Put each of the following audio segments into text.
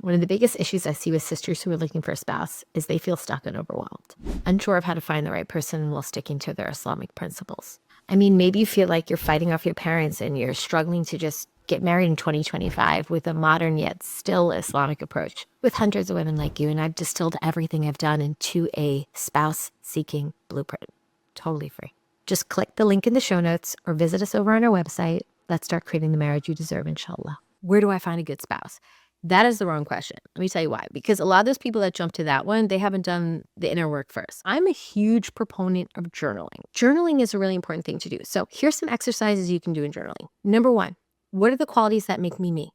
One of the biggest issues I see with sisters who are looking for a spouse is they feel stuck and overwhelmed, unsure of how to find the right person while sticking to their Islamic principles. I mean, maybe you feel like you're fighting off your parents and you're struggling to just get married in 2025 with a modern yet still Islamic approach with hundreds of women like you. And I've distilled everything I've done into a spouse-seeking blueprint, totally free. Just click the link in the show notes or visit us over on our website. Let's start creating the marriage you deserve, inshallah. Where do I find a good spouse? That is the wrong question. Let me tell you why. Because a lot of those people that jump to that one, they haven't done the inner work first. I'm a huge proponent of journaling. Journaling is a really important thing to do. So here's some exercises you can do in journaling. Number one, what are the qualities that make me me?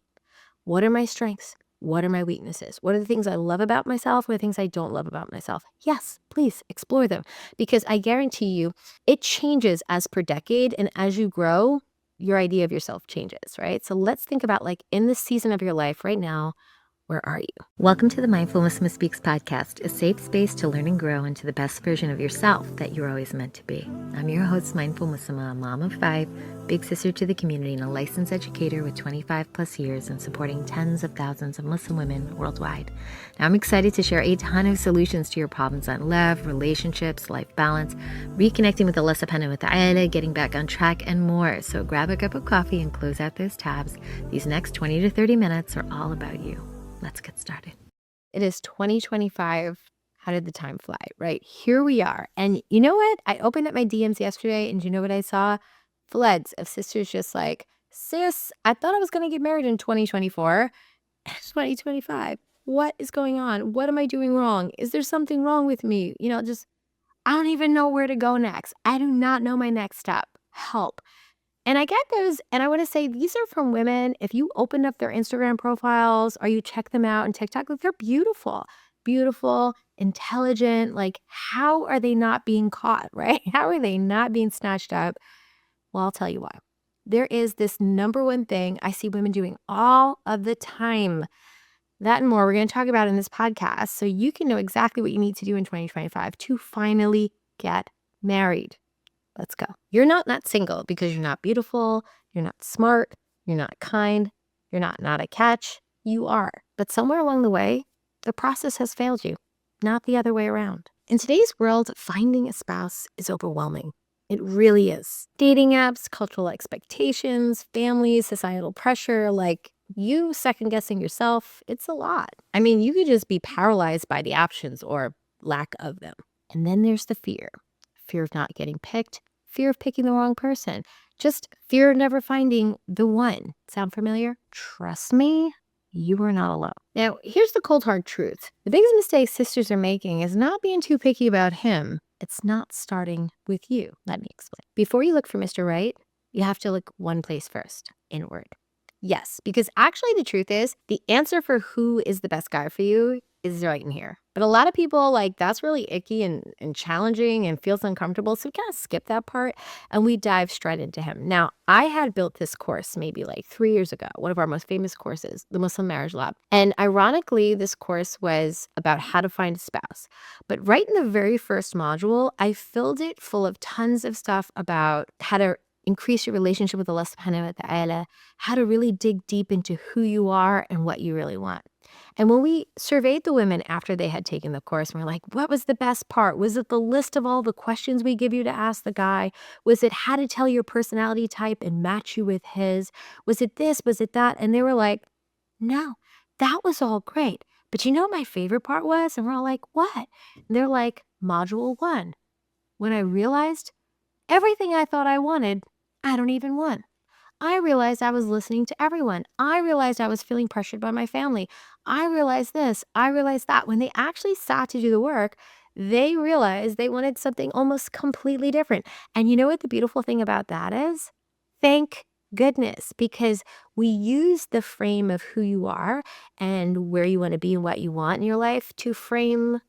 What are my strengths? What are my weaknesses? What are the things I love about myself? What are the things I don't love about myself? Yes, please explore them. Because I guarantee you, it changes as per decade. And as you grow, your idea of yourself changes, right? So let's think about, like, in this season of your life right now, where are you? Welcome to the Mindful Muslimah Speaks podcast, a safe space to learn and grow into the best version of yourself that you're always meant to be. I'm your host, Mindful Muslimah, a mom of 5, big sister to the community, and a licensed educator with 25 plus years and supporting tens of thousands of Muslim women worldwide. Now, I'm excited to share a ton of solutions to your problems on love, relationships, life balance, reconnecting with Allah subhanahu wa ta'ala, getting back on track, and more. So grab a cup of coffee and close out those tabs. These next 20 to 30 minutes are all about you. Let's get started. It is 2025. How did the time fly, right? Here we are. And you know what? I opened up my DMs yesterday, and you know what I saw? Floods of sisters just like, sis, I thought I was going to get married in 2024. It's 2025. What is going on? What am I doing wrong? Is there something wrong with me? I don't even know where to go next. I do not know my next step. Help. And I get those, and I want to say these are from women. If you open up their Instagram profiles or you check them out on TikTok, like, they're beautiful, intelligent. Like, how are they not being caught, right? How are they not being snatched up? Well, I'll tell you why. There is this number one thing I see women doing all of the time. That and more we're going to talk about in this podcast so you can know exactly what you need to do in 2025 to finally get married. Let's go. You're not single because you're not beautiful, you're not smart, you're not kind, you're not a catch. You are. But somewhere along the way, the process has failed you, not the other way around. In today's world, finding a spouse is overwhelming. It really is. Dating apps, cultural expectations, families, societal pressure, like you second guessing yourself, it's a lot. I mean, you could just be paralyzed by the options or lack of them. And then there's the fear of not getting picked, fear of picking the wrong person, just fear of never finding the one. Sound familiar? Trust me, you are not alone. Now, here's the cold hard truth. The biggest mistake sisters are making is not being too picky about him. It's not starting with you. Let me explain. Before you look for Mr. Right, you have to look one place first, inward. Yes, because actually the truth is the answer for who is the best guy for you is right in here. But a lot of people, like, that's really icky and challenging and feels uncomfortable. So we kind of skip that part and we dive straight into him. Now, I had built this course maybe like 3 years ago, one of our most famous courses, the Muslim Marriage Lab. And ironically, this course was about how to find a spouse. But right in the very first module, I filled it full of tons of stuff about how to increase your relationship with Allah subhanahu wa ta'ala, how to really dig deep into who you are and what you really want. And when we surveyed the women after they had taken the course, and we're like, what was the best part? Was it the list of all the questions we give you to ask the guy? Was it how to tell your personality type and match you with his? Was it this? Was it that? And they were like, no, that was all great. But you know what my favorite part was? And we're all like, what? And they're like, module 1. When I realized everything I thought I wanted, I don't even want. I realized I was listening to everyone. I realized I was feeling pressured by my family. I realized this. I realized that. When they actually sat to do the work, they realized they wanted something almost completely different. And you know what the beautiful thing about that is? Thank goodness, because we use the frame of who you are and where you want to be and what you want in your life to frame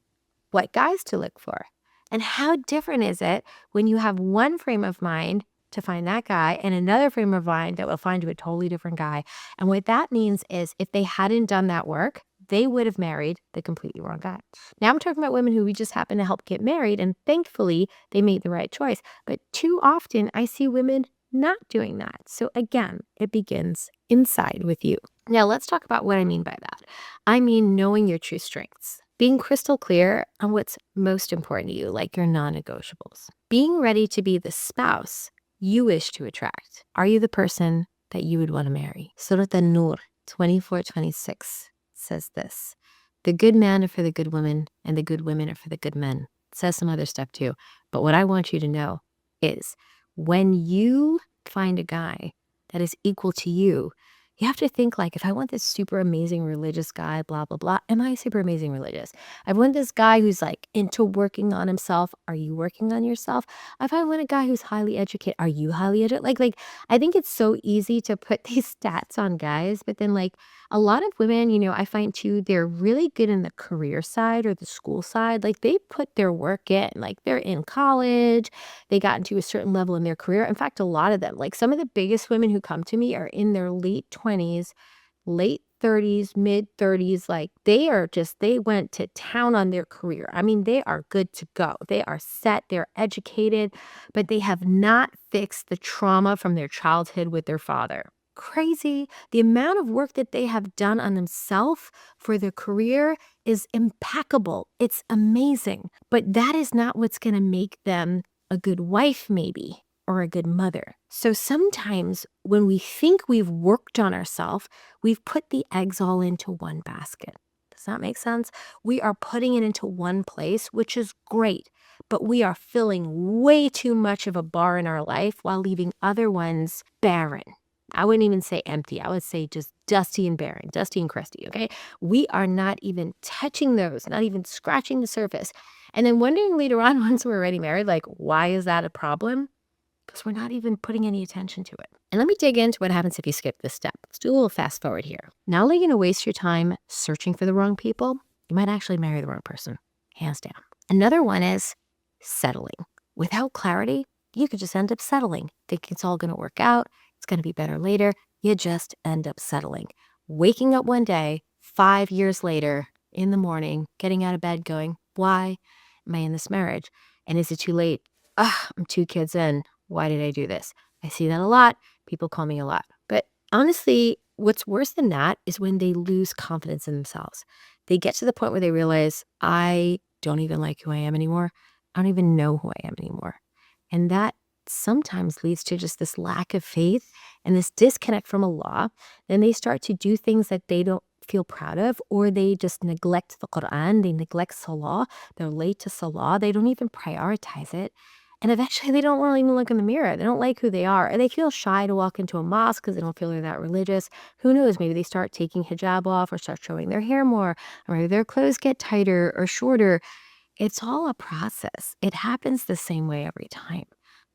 what guys to look for. And how different is it when you have one frame of mind to find that guy and another frame of mind that will find you a totally different guy? And what that means is if they hadn't done that work, they would have married the completely wrong guy. Now I'm talking about women who we just happen to help get married, and thankfully they made the right choice. But too often I see women not doing that. So again, it begins inside with you. Now, let's talk about what I mean by that. I mean, knowing your true strengths, being crystal clear on what's most important to you, like your non negotiables, being ready to be the spouse you wish to attract. Are you the person that you would want to marry? Surah An-Nur 24:26 says this: the good men are for the good women, and the good women are for the good men. It says some other stuff too. But what I want you to know is when you find a guy that is equal to you, you have to think like, if I want this super amazing religious guy, blah, blah, blah, am I super amazing religious? I want this guy who's like into working on himself. Are you working on yourself? If I want a guy who's highly educated, are you highly educated? Like, I think it's so easy to put these stats on guys, but then like a lot of women, I find too, they're really good in the career side or the school side. Like they put their work in, like they're in college, they got into a certain level in their career. In fact, a lot of them, like some of the biggest women who come to me are in their late 20s, late 30s, mid 30s. Like they went to town on their career. I mean, they are good to go. They are set, they're educated, but they have not fixed the trauma from their childhood with their father. Crazy. The amount of work that they have done on themselves for their career is impeccable. It's amazing. But that is not what's going to make them a good wife, maybe, or a good mother. So sometimes when we think we've worked on ourselves, we've put the eggs all into one basket. Does that make sense? We are putting it into one place, which is great, but we are filling way too much of a bar in our life while leaving other ones barren. I wouldn't even say empty. I would say just dusty and barren, dusty and crusty, okay? We are not even touching those, not even scratching the surface. And then wondering later on, once we're already married, like, why is that a problem? Because we're not even putting any attention to it. And let me dig into what happens if you skip this step. Let's do a little fast forward here. Not only are you going to waste your time searching for the wrong people, you might actually marry the wrong person, hands down. Another one is settling. Without clarity, you could just end up settling, thinking it's all going to work out, it's going to be better later. You just end up settling. Waking up one day, 5 years later, in the morning, getting out of bed going, why am I in this marriage? And is it too late? I'm 2 kids in. Why did I do this? I see that a lot. People call me a lot. But honestly, what's worse than that is when they lose confidence in themselves. They get to the point where they realize, I don't even like who I am anymore. I don't even know who I am anymore. And that sometimes leads to just this lack of faith and this disconnect from Allah. Then they start to do things that they don't feel proud of, or they just neglect the Quran, they neglect Salah, they're late to Salah, they don't even prioritize it. And eventually they don't want to even look in the mirror. They don't like who they are. And they feel shy to walk into a mosque because they don't feel they're that religious. Who knows? Maybe they start taking hijab off or start showing their hair more, or maybe their clothes get tighter or shorter. It's all a process. It happens the same way every time.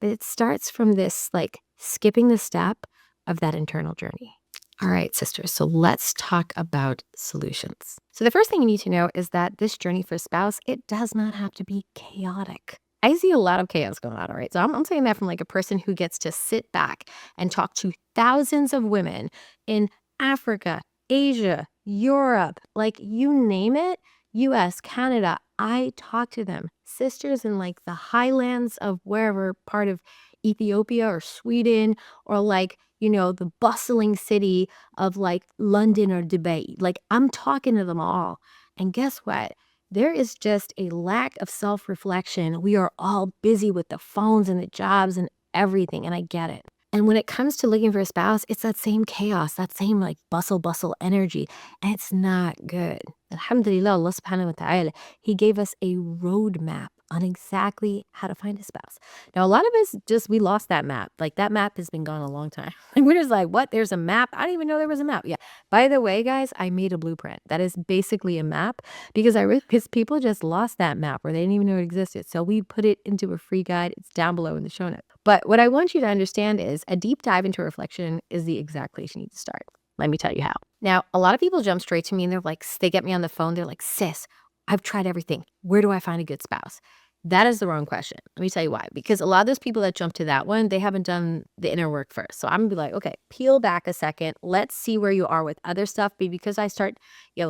But it starts from this, like, skipping the step of that internal journey. All right, sisters, so let's talk about solutions. So the first thing you need to know is that this journey for a spouse, it does not have to be chaotic. I see a lot of chaos going on, all right? So I'm saying that from like a person who gets to sit back and talk to thousands of women in Africa, Asia, Europe, like you name it, US, Canada. I talk to them, sisters in like the highlands of wherever part of Ethiopia or Sweden, or like, the bustling city of like London or Dubai. Like I'm talking to them all. And guess what? There is just a lack of self-reflection. We are all busy with the phones and the jobs and everything, and I get it. And when it comes to looking for a spouse, it's that same chaos, that same like bustle energy, and it's not good. Alhamdulillah, Allah subhanahu wa ta'ala, He gave us a roadmap on exactly how to find a spouse. Now, a lot of us we lost that map. Like that map has been gone a long time. Like we're just like, what? There's a map? I didn't even know there was a map. Yeah. By the way, guys, I made a blueprint. That is basically a map because people just lost that map or they didn't even know it existed. So we put it into a free guide. It's down below in the show notes. But what I want you to understand is a deep dive into reflection is the exact place you need to start. Let me tell you how. Now, a lot of people jump straight to me and they're like, they get me on the phone. They're like, sis, I've tried everything. Where do I find a good spouse? That is the wrong question. Let me tell you why. Because a lot of those people that jump to that one, they haven't done the inner work first. So I'm gonna be like, okay, peel back a second. Let's see where you are with other stuff. But because I start,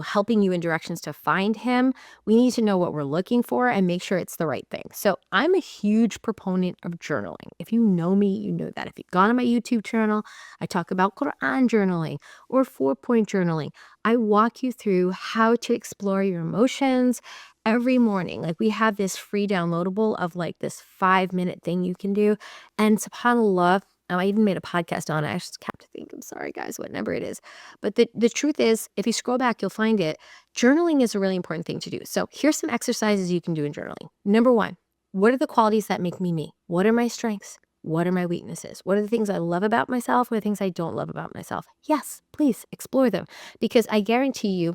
helping you in directions to find him, we need to know what we're looking for and make sure it's the right thing. So I'm a huge proponent of journaling. If you know me, you know that. If you've gone on my YouTube channel, I talk about Quran journaling or 4-point journaling. I walk you through how to explore your emotions every morning. Like, we have this free downloadable of like this 5-minute thing you can do. And subhanAllah, I even made a podcast on it. I just have to think. I'm sorry, guys, what number it is. But the truth is, if you scroll back, you'll find it. Journaling is a really important thing to do. So here's some exercises you can do in journaling. Number one, what are the qualities that make me me? What are my strengths? What are my weaknesses? What are the things I love about myself? What are the things I don't love about myself? Yes, please explore them, because I guarantee you,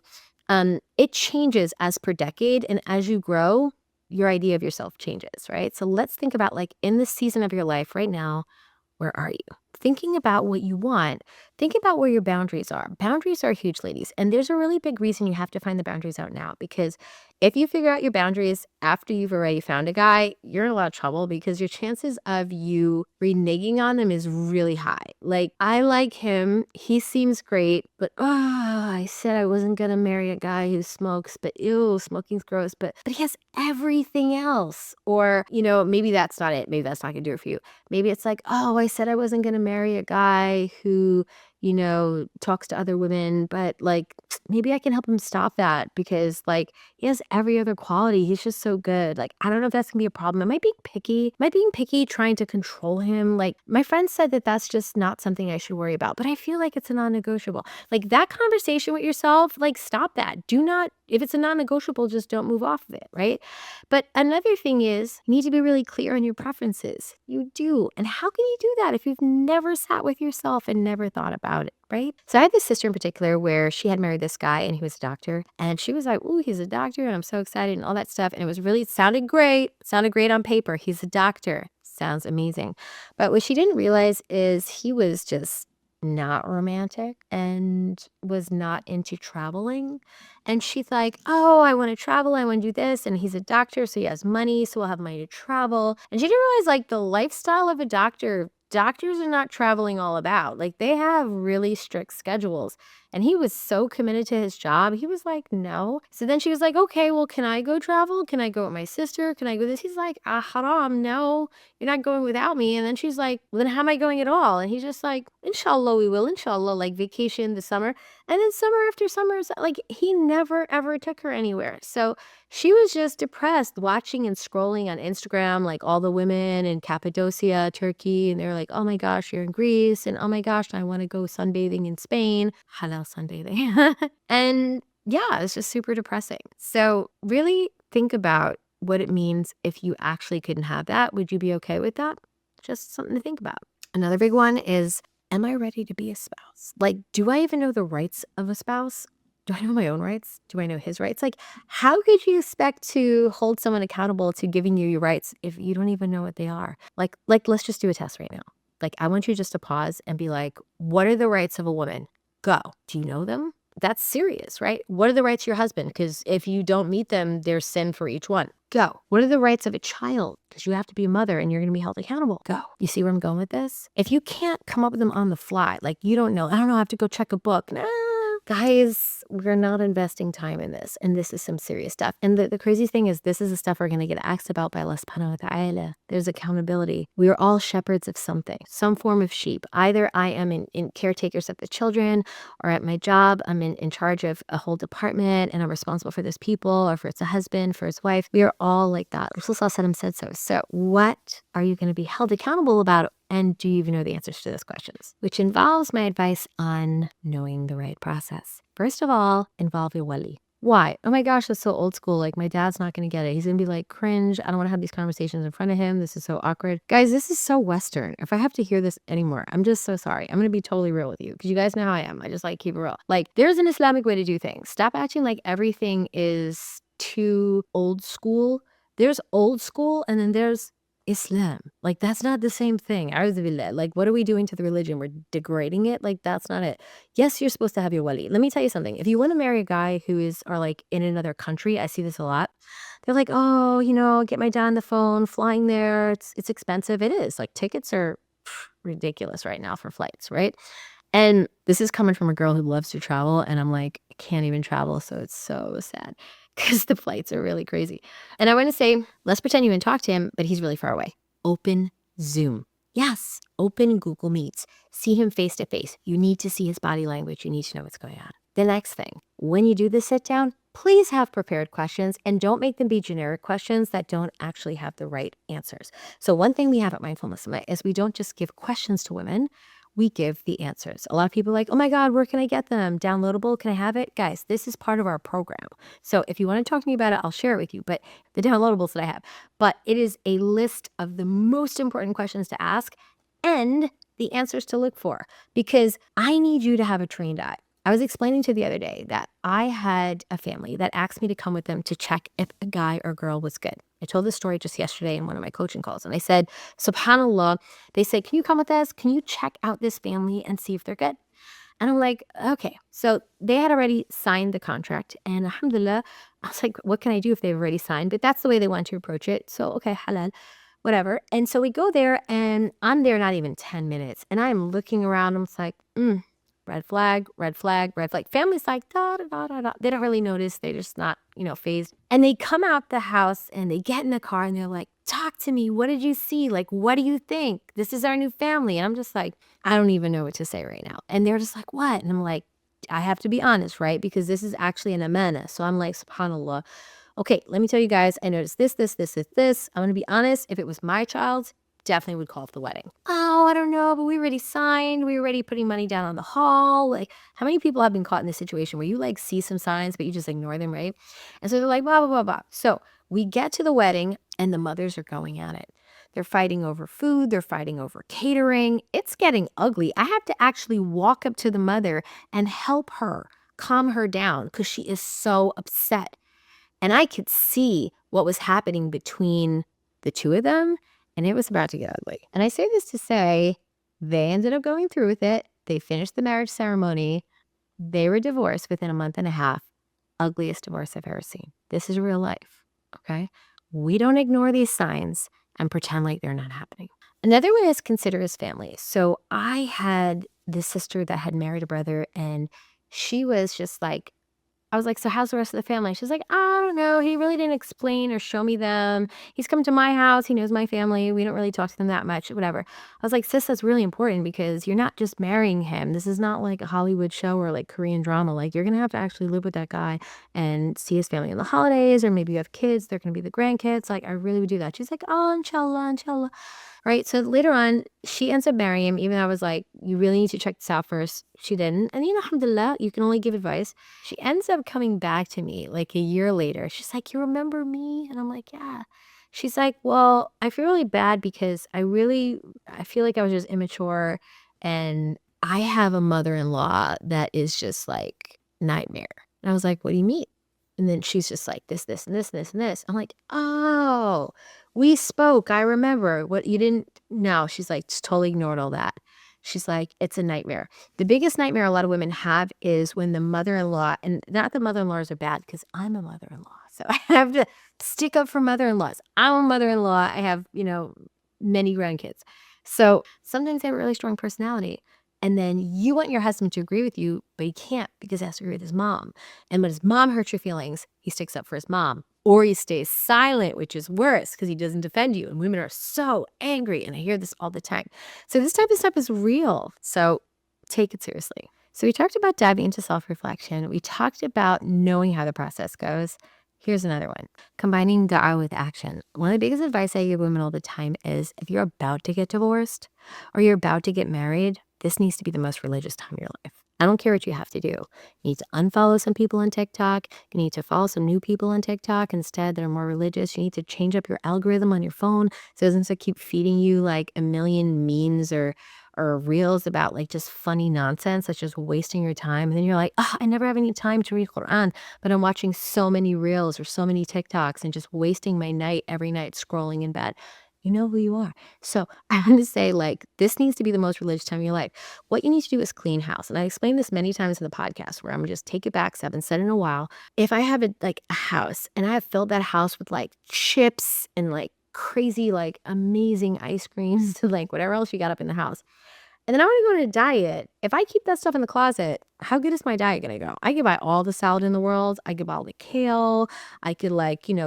it changes as per decade, and as you grow, your idea of yourself changes, right? So let's think about, like, in this season of your life right now, where are you? Thinking about what you want, think about where your boundaries are. Boundaries are huge, ladies. And there's a really big reason you have to find the boundaries out now, because if you figure out your boundaries after you've already found a guy, you're in a lot of trouble, because your chances of you reneging on them is really high. Like, I like him. He seems great, but I said I wasn't going to marry a guy who smokes, but ew, smoking's gross, but he has everything else. Or, maybe that's not it. Maybe that's not going to do it for you. Maybe it's like, oh, I said I wasn't going to marry a guy who, talks to other women, but like, maybe I can help him stop that, because like, he has every other quality. He's just so good. Like, I don't know if that's gonna be a problem. Am I being picky? Am I being picky trying to control him? Like, my friend said that that's just not something I should worry about, but I feel like it's a non-negotiable. Like, that conversation with yourself, like, stop that. Do not, if it's a non-negotiable, just don't move off of it, right? But another thing is, you need to be really clear on your preferences. You do. And how can you do that if you've never sat with yourself and never thought about it, right? So I had this sister in particular where she had married this guy and he was a doctor. And she was like, "Ooh, he's a doctor and I'm so excited," and all that stuff. And it sounded great. Sounded great on paper. He's a doctor. Sounds amazing. But what she didn't realize is he was just not romantic and was not into traveling. And she's like, "Oh, I want to travel. I want to do this." And he's a doctor, so he has money, so we'll have money to travel. And she didn't realize, like, the lifestyle of a doctor, doctors are not traveling all about. Like, they have really strict schedules. And he was so committed to his job. He was like, "No." So then she was like, "Okay, well, can I go travel? Can I go with my sister? Can I go this?" He's like, haram, no, you're not going without me." And then she's like, "Well, then how am I going at all?" And he's just like, "Inshallah, we will. Inshallah," like vacation this summer. And then summer after summer, like, he never ever took her anywhere. So she was just depressed watching and scrolling on Instagram, like all the women in Cappadocia, Turkey, and they're like, "Oh my gosh, you're in Greece," and "Oh my gosh, I want to go sunbathing in Spain." Halal sunbathing. And yeah, it's just super depressing. So really think about what it means if you actually couldn't have that. Would you be okay with that? Just something to think about. Another big one is, am I ready to be a spouse? Like, do I even know the rights of a spouse? Do I know my own rights? Do I know his rights? Like, how could you expect to hold someone accountable to giving you your rights if you don't even know what they are? Like, let's just do a test right now. Like, I want you just to pause and be like, what are the rights of a woman? Go. Do you know them? That's serious, right? What are the rights of your husband? Because if you don't meet them, there's sin for each one. Go. What are the rights of a child? Because you have to be a mother and you're going to be held accountable. Go. You see where I'm going with this? If you can't come up with them on the fly, like, you don't know, I don't know, I have to go check a book. Nah, guys, we're not investing time in this. And this is some serious stuff. And the crazy thing is, this is the stuff we're going to get asked about by Allah subhanahu wa ta'ala. There's accountability. We are all shepherds of something, some form of sheep. Either I am in caretakers of the children, or at my job, I'm in charge of a whole department and I'm responsible for those people, or for it's a husband, for his wife. We are all like that. Rasulullah said so. So what are you going to be held accountable about? And do you even know the answers to those questions? Which involves my advice on knowing the right process. First of all, involve your wali. Why? Oh my gosh, that's so old school. Like, my dad's not going to get it. He's going to be like, cringe. I don't want to have these conversations in front of him. This is so awkward. Guys, this is so Western. If I have to hear this anymore, I'm just so sorry. I'm going to be totally real with you, because you guys know how I am. I just like keep it real. Like, there's an Islamic way to do things. Stop acting like everything is too old school. There's old school and then there's Islam. Like, that's not the same thing. A'udhu billah. Like, what are we doing to the religion? We're degrading it. Like, that's not it. Yes, you're supposed to have your wali. Let me tell you something. If you want to marry a guy who is, or like in another country, I see this a lot. They're like, oh, get my dad on the phone, flying there. It's expensive. It is. Like tickets are ridiculous right now for flights, right? And this is coming from a girl who loves to travel. And I'm like, I can't even travel. So it's so sad because the flights are really crazy. And I want to say, let's pretend you can talk to him, but he's really far away. Open Zoom. Yes, open Google Meets. See him face to face. You need to see his body language. You need to know what's going on. The next thing, when you do the sit down, please have prepared questions and don't make them be generic questions that don't actually have the right answers. So one thing we have at Mindful Muslimah is we don't just give questions to women, we give the answers. A lot of people are like, oh my God, where can I get them? Downloadable? Can I have it? Guys, this is part of our program. So if you want to talk to me about it, I'll share it with you. But the downloadables that I have, but it is a list of the most important questions to ask and the answers to look for, because I need you to have a trained eye. I was explaining to the other day that I had a family that asked me to come with them to check if a guy or girl was good. I told this story just yesterday in one of my coaching calls, and I said, subhanAllah, they said, can you come with us? Can you check out this family and see if they're good? And I'm like, okay. So they had already signed the contract, and alhamdulillah, I was like, what can I do if they've already signed? But that's the way they want to approach it. So, okay, halal, whatever. And so we go there, and I'm there not even 10 minutes, and I'm looking around. I'm just like, red flag, red flag, red flag. Family's like, da, da, da, da, da. They don't really notice. They're just not, phased. And they come out the house and they get in the car and they're like, talk to me. What did you see? Like, what do you think? This is our new family. And I'm just like, I don't even know what to say right now. And they're just like, what? And I'm like, I have to be honest, right? Because this is actually an amana. So I'm like, subhanAllah. Okay, let me tell you guys, I noticed this, this, this, this, this. I'm going to be honest. If it was my child, definitely would call off the wedding. Oh, I don't know, but we already signed. We were already putting money down on the hall. Like, how many people have been caught in this situation where you like see some signs, but you just ignore them, right? And so they're like, blah, blah, blah, blah. So we get to the wedding and the mothers are going at it. They're fighting over food. They're fighting over catering. It's getting ugly. I have to actually walk up to the mother and help her, calm her down because she is so upset. And I could see what was happening between the two of them. And it was about to get ugly. And I say this to say they ended up going through with it. They finished the marriage ceremony. They were divorced within a month and a half. Ugliest divorce I've ever seen. This is real life, okay? We don't ignore these signs and pretend like they're not happening. Another way is consider his family. So I had this sister that had married a brother, and she was just like, I was like, so how's the rest of the family? She's like, I don't know. He really didn't explain or show me them. He's come to my house. He knows my family. We don't really talk to them that much, whatever. I was like, sis, that's really important because you're not just marrying him. This is not like a Hollywood show or like Korean drama. Like, you're going to have to actually live with that guy and see his family in the holidays, or maybe you have kids. They're going to be the grandkids. Like, I really would do that. She's like, oh, inshallah, inshallah. Right. So later on, she ends up marrying him, even though I was like, you really need to check this out first. She didn't. And alhamdulillah, you can only give advice. She ends up coming back to me like a year later. She's like, you remember me? And I'm like, yeah. She's like, well, I feel really bad because I feel like I was just immature. And I have a mother-in-law that is just like nightmare. And I was like, what do you mean? And then she's just like, this, and this, and this, and this. I'm like, oh, we spoke. I remember what you didn't know. She's like, just totally ignored all that. She's like, it's a nightmare. The biggest nightmare a lot of women have is when the mother-in-law, and not the mother-in-laws are bad because I'm a mother-in-law. So I have to stick up for mother-in-laws. I'm a mother-in-law. I have, many grandkids. So sometimes they have a really strong personality. And then you want your husband to agree with you, but he can't because he has to agree with his mom. And when his mom hurts your feelings, he sticks up for his mom. Or he stays silent, which is worse because he doesn't defend you. And women are so angry. And I hear this all the time. So this type of stuff is real. So take it seriously. So we talked about diving into self-reflection. We talked about knowing how the process goes. Here's another one. Combining da'wah with action. One of the biggest advice I give women all the time is if you're about to get divorced or you're about to get married, this needs to be the most religious time of your life. I don't care what you have to do. You need to unfollow some people on TikTok. You need to follow some new people on TikTok instead that are more religious. You need to change up your algorithm on your phone so it doesn't keep feeding you like a million memes or reels about like just funny nonsense that's just wasting your time. And then you're like, oh, I never have any time to read Quran, but I'm watching so many reels or so many TikToks and just wasting my night every night scrolling in bed. You know who you are. So I want to say, like, this needs to be the most religious time of your life. What you need to do is clean house. And I explained this many times in the podcast where I'm gonna just take it back, 'cause I haven't said it in a while. If I have a house and I have filled that house with like chips and like crazy, like amazing ice creams and like whatever else you got up in the house, and then I want to go on a diet. If I keep that stuff in the closet, how good is my diet going to go? I could buy all the salad in the world. I could buy all the kale. I could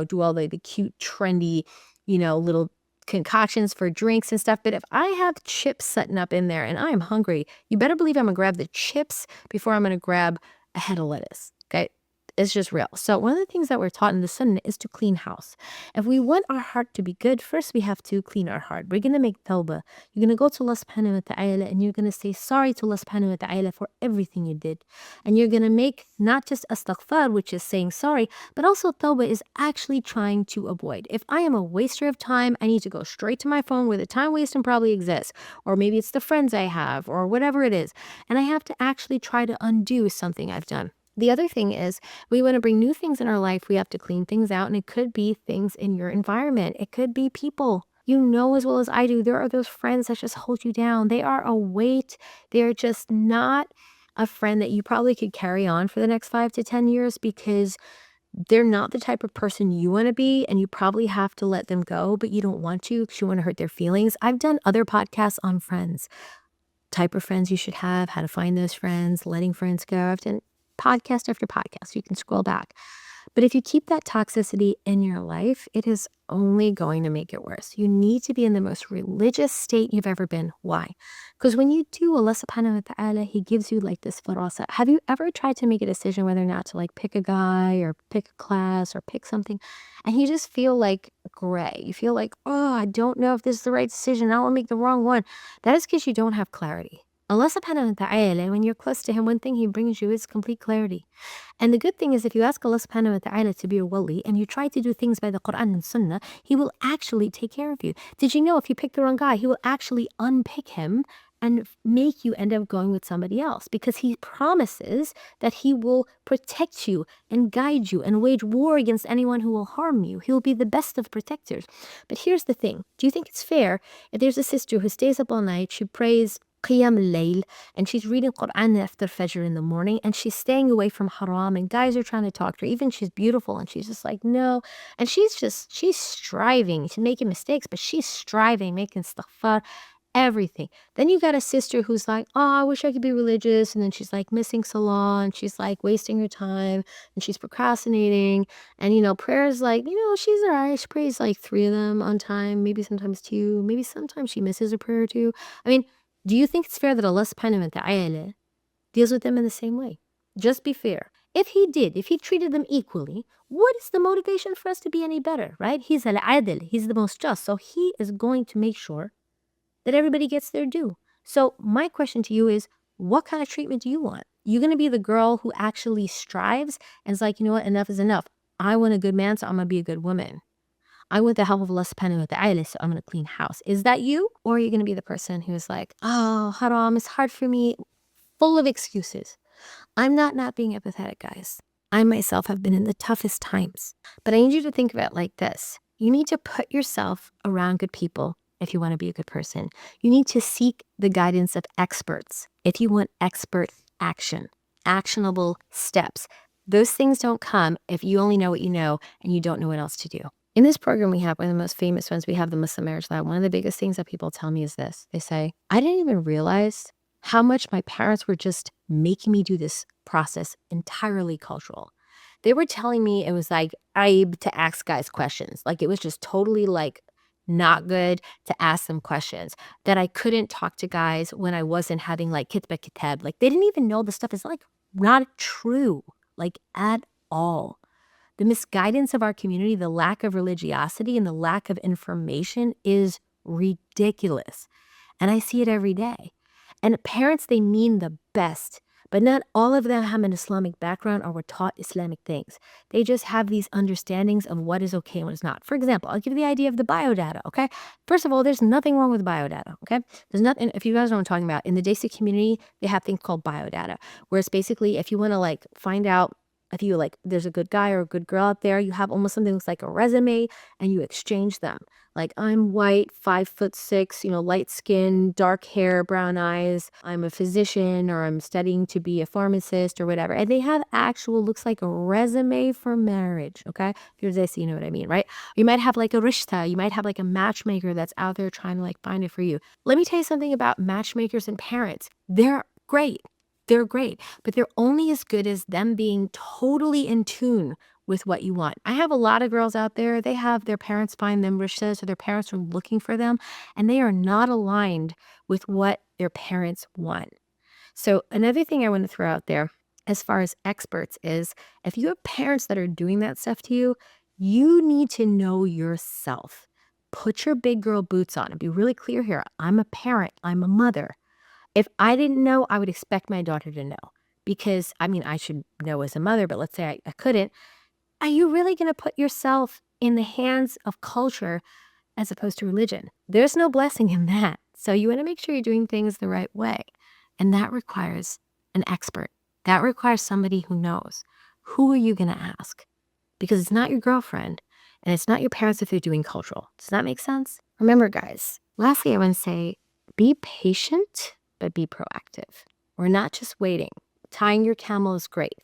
do all the cute, trendy, little concoctions for drinks and stuff. But if I have chips sitting up in there and I am hungry, you better believe I'm going to grab the chips before I'm going to grab a head of lettuce. Okay. It's just real. So one of the things that we're taught in the Sunnah is to clean house. If we want our heart to be good, first we have to clean our heart. We're going to make tawbah. You're going to go to Allah subhanahu wa ta'ala and you're going to say sorry to Allah subhanahu wa ta'ala for everything you did. And you're going to make not just astaghfar, which is saying sorry, but also tawbah is actually trying to avoid. If I am a waster of time, I need to go straight to my phone where the time wasting probably exists. Or maybe it's the friends I have or whatever it is. And I have to actually try to undo something I've done. The other thing is we want to bring new things in our life. We have to clean things out, and it could be things in your environment. It could be people. You know as well as I do, there are those friends that just hold you down. They are a weight. They're just not a friend that you probably could carry on for the next 5 to 10 years because they're not the type of person you want to be, and you probably have to let them go, but you don't want to because you want to hurt their feelings. I've done other podcasts on friends, type of friends you should have, how to find those friends, letting friends go. I've done podcast after podcast. You can scroll back. But if you keep that toxicity in your life, it is only going to make it worse. You need to be in the most religious state you've ever been. Why? Because when you do, Allah subhanahu wa ta'ala, He gives you like this farasa. Have you ever tried to make a decision whether or not to like pick a guy or pick a class or pick something, and you just feel like gray? You feel like, oh, I don't know if this is the right decision. I don't want to make the wrong one. That is because you don't have clarity. Allah subhanahu wa ta'ala, when you're close to Him, one thing He brings you is complete clarity. And the good thing is if you ask Allah subhanahu wa ta'ala to be your wali and you try to do things by the Quran and Sunnah, He will actually take care of you. Did you know if you pick the wrong guy, He will actually unpick him and make you end up going with somebody else because He promises that He will protect you and guide you and wage war against anyone who will harm you. He will be the best of protectors. But here's the thing. Do you think it's fair if there's a sister who stays up all night, she prays Qiyam al-Layl, and she's reading Quran after Fajr in the morning, and she's staying away from haram, and guys are trying to talk to her, even she's beautiful, and she's just like, no, and she's striving, she's making mistakes, but she's striving, making istighfar, everything. Then you got a sister who's like, oh, I wish I could be religious, and then she's like missing salah, and she's like wasting her time, and she's procrastinating, and prayer is like, she's all right, she prays like 3 of them on time, maybe sometimes 2, maybe sometimes she misses a prayer or 2. I mean, do you think it's fair that Allah subhanahu wa ta'ala deals with them in the same way? Just be fair. If He treated them equally, what is the motivation for us to be any better, right? He's al-adil, He's the most just. So He is going to make sure that everybody gets their due. So my question to you is, what kind of treatment do you want? You're going to be the girl who actually strives and is like, you know what, enough is enough. I want a good man, so I'm going to be a good woman. I want the help of Allah subhanahu wa ta'ala, so I'm going to clean house. Is that you? Or are you going to be the person who's like, oh, haram, it's hard for me, full of excuses. I'm not being empathetic, guys. I myself have been in the toughest times. But I need you to think of it like this. You need to put yourself around good people if you want to be a good person. You need to seek the guidance of experts if you want expert action, actionable steps. Those things don't come if you only know what you know and you don't know what else to do. In this program we have, one of the most famous ones, we have the Muslim Marriage Lab. One of the biggest things that people tell me is this. They say, I didn't even realize how much my parents were just making me do this process entirely cultural. They were telling me it was like aib to ask guys questions. Like it was just totally like not good to ask them questions. That I couldn't talk to guys when I wasn't having like kitba kitab. Like they didn't even know the stuff is like not true, like at all. The misguidance of our community, the lack of religiosity, and the lack of information is ridiculous. And I see it every day. And parents, they mean the best, but not all of them have an Islamic background or were taught Islamic things. They just have these understandings of what is okay and what is not. For example, I'll give you the idea of the biodata, okay? First of all, there's nothing wrong with biodata, okay? There's nothing, if you guys know what I'm talking about, in the Desi community, they have things called biodata, where it's basically if you want to like find out If you like, there's a good guy or a good girl out there, you have almost something that looks like a resume and you exchange them. Like, I'm white, 5'6", light skin, dark hair, brown eyes. I'm a physician, or I'm studying to be a pharmacist or whatever. And they have actual, looks like a resume for marriage. Okay. If you're this, you know what I mean, right? You might have like a rishta. You might have like a matchmaker that's out there trying to like find it for you. Let me tell you something about matchmakers and parents. They're great. They're great, but they're only as good as them being totally in tune with what you want. I have a lot of girls out there, they have their parents find them rishtas, or their parents are looking for them, and they are not aligned with what their parents want. So another thing I want to throw out there as far as experts is, if you have parents that are doing that stuff to you, you need to know yourself. Put your big girl boots on and be really clear here. I'm a parent. I'm a mother. If I didn't know, I would expect my daughter to know, because I should know as a mother, but let's say I couldn't. Are you really going to put yourself in the hands of culture as opposed to religion? There's no blessing in that. So you want to make sure you're doing things the right way. And that requires an expert. That requires somebody who knows. Who are you going to ask? Because it's not your girlfriend and it's not your parents if they're doing cultural. Does that make sense? Remember, guys, lastly, I want to say, be patient, but be proactive. We're not just waiting. Tying your camel is great,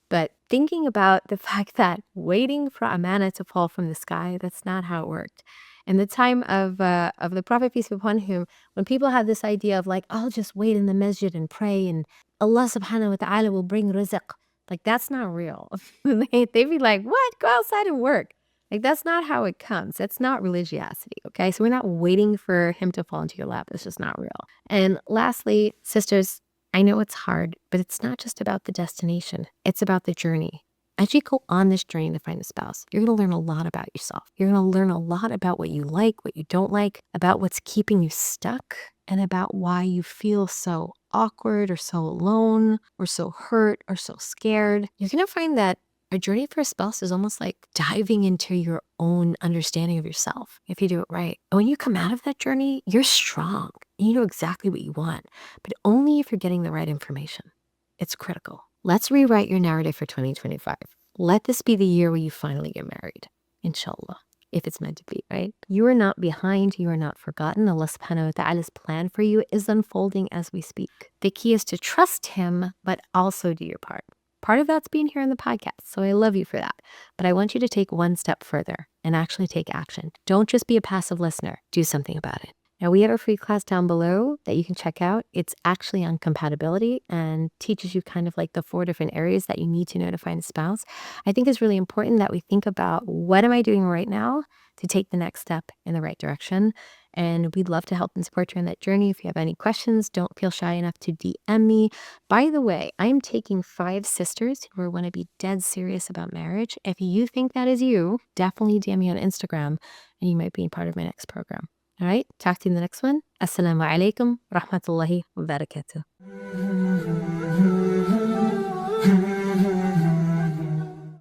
but thinking about the fact that waiting for a manna to fall from the sky, that's not how it worked. In the time of the Prophet, peace be upon him, when people had this idea of like, I'll just wait in the masjid and pray and Allah subhanahu wa ta'ala will bring rizq. Like, that's not real. They'd be like, what? Go outside and work. Like, that's not how it comes. That's not religiosity, okay? So we're not waiting for him to fall into your lap. It's just not real. And lastly, sisters, I know it's hard, but it's not just about the destination. It's about the journey. As you go on this journey to find a spouse, you're going to learn a lot about yourself. You're going to learn a lot about what you like, what you don't like, about what's keeping you stuck, and about why you feel so awkward or so alone or so hurt or so scared. You're going to find that a journey for a spouse is almost like diving into your own understanding of yourself if you do it right. And when you come out of that journey, you're strong. You know exactly what you want, but only if you're getting the right information. It's critical. Let's rewrite your narrative for 2025. Let this be the year where you finally get married, inshallah, if it's meant to be, right? You are not behind. You are not forgotten. Allah subhanahu wa ta'ala's plan for you is unfolding as we speak. The key is to trust him, but also do your part. Part of that's being here on the podcast, so I love you for that. But I want you to take one step further and actually take action. Don't just be a passive listener. Do something about it. Now, we have a free class down below that you can check out. It's actually on compatibility and teaches you kind of like the 4 different areas that you need to know to find a spouse. I think it's really important that we think about, what am I doing right now to take the next step in the right direction? And we'd love to help and support you on that journey. If you have any questions, don't feel shy enough to DM me. By the way, I'm taking 5 sisters who want to be dead serious about marriage. If you think that is you, definitely DM me on Instagram and you might be part of my next program. All right, talk to you in the next one. Assalamu alaikum, rahmatullahi wa barakatuh.